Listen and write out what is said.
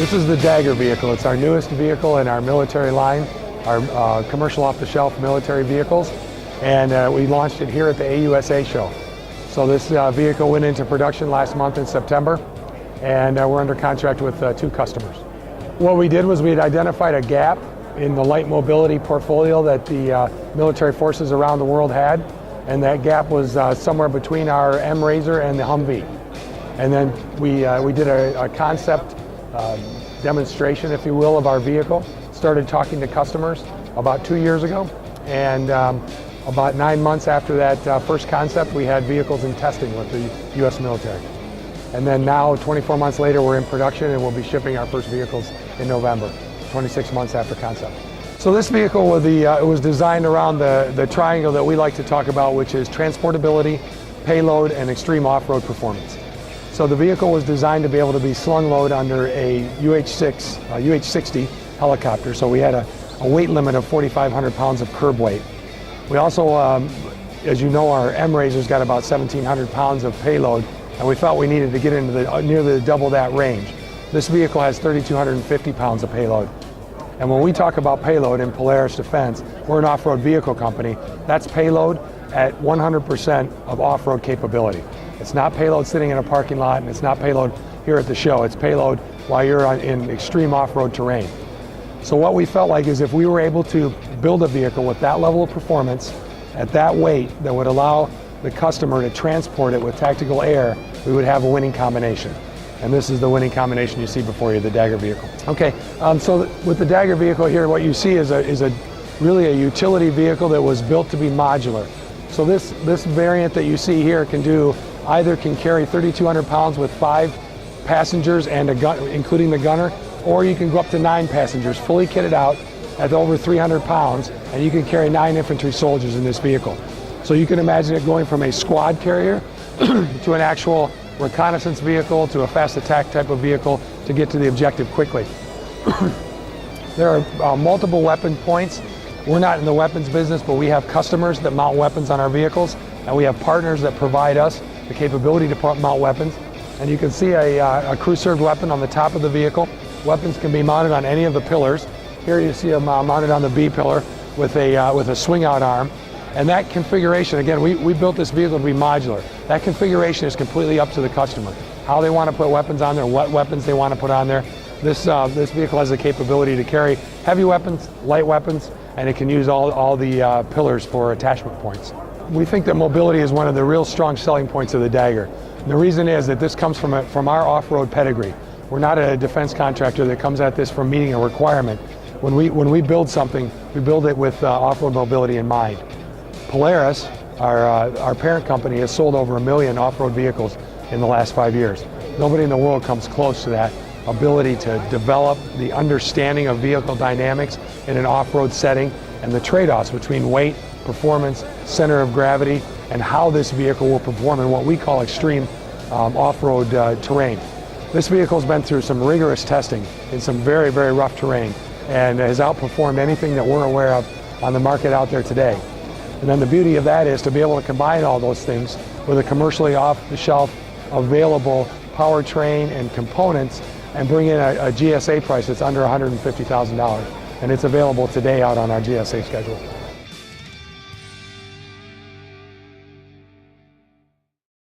This is the DAGOR vehicle. It's our newest vehicle in our military line, our commercial off-the-shelf military vehicles, and we launched it here at the AUSA show. So this vehicle went into production last month in September, and we're under contract with 2 customers. What we did was we had identified a gap in the light mobility portfolio that the military forces around the world had, and that gap was somewhere between our M-Razor and the Humvee. And then we did a concept demonstration, if you will, of our vehicle. Started talking to customers about 2 years ago, and about 9 months after that first concept, we had vehicles in testing with the U.S. military. And then now, 24 months later, we're in production and we'll be shipping our first vehicles in November, 26 months after concept. So this vehicle was designed around the triangle that we like to talk about, which is transportability, payload, and extreme off-road performance. So the vehicle was designed to be able to be slung load under a UH-60 helicopter. So we had a weight limit of 4,500 pounds of curb weight. We also, as you know, our M-Razor's got about 1,700 pounds of payload, and we felt we needed to get into nearly double that range. This vehicle has 3,250 pounds of payload. And when we talk about payload in Polaris Defense, we're an off-road vehicle company. That's payload at 100% of off-road capability. It's not payload sitting in a parking lot, and it's not payload here at the show. It's payload while you're in extreme off-road terrain. So what we felt like is if we were able to build a vehicle with that level of performance at that weight that would allow the customer to transport it with tactical air, we would have a winning combination. And this is the winning combination you see before you, the DAGOR vehicle. Okay, so with the DAGOR vehicle here, what you see is really a utility vehicle that was built to be modular. So this variant that you see here can carry 3,200 pounds with 5 passengers and a gun, including the gunner, or you can go up to 9 passengers, fully kitted out at over 300 pounds, and you can carry 9 infantry soldiers in this vehicle. So you can imagine it going from a squad carrier to an actual reconnaissance vehicle to a fast attack type of vehicle to get to the objective quickly. There are multiple weapon points. We're not in the weapons business, but we have customers that mount weapons on our vehicles, and we have partners that provide us the capability to mount weapons. And you can see a crew-served weapon on the top of the vehicle. Weapons can be mounted on any of the pillars. Here you see them mounted on the B pillar with a swing-out arm. And that configuration, again, we built this vehicle to be modular. That configuration is completely up to the customer. How they want to put weapons on there, what weapons they want to put on there. This vehicle has the capability to carry heavy weapons, light weapons, and it can use all the pillars for attachment points. We think that mobility is one of the real strong selling points of the DAGOR. And the reason is that this comes from our off-road pedigree. We're not a defense contractor that comes at this from meeting a requirement. When we build something, we build it with off-road mobility in mind. Polaris, our parent company, has sold over 1 million off-road vehicles in the last 5 years. Nobody in the world comes close to that ability to develop the understanding of vehicle dynamics in an off-road setting and the trade-offs between weight, performance, center of gravity, and how this vehicle will perform in what we call extreme off-road terrain. This vehicle's been through some rigorous testing in some very, very rough terrain and has outperformed anything that we're aware of on the market out there today. And then the beauty of that is to be able to combine all those things with a commercially off-the-shelf available powertrain and components and bring in a GSA price that's under $150,000. And it's available today out on our GSA schedule.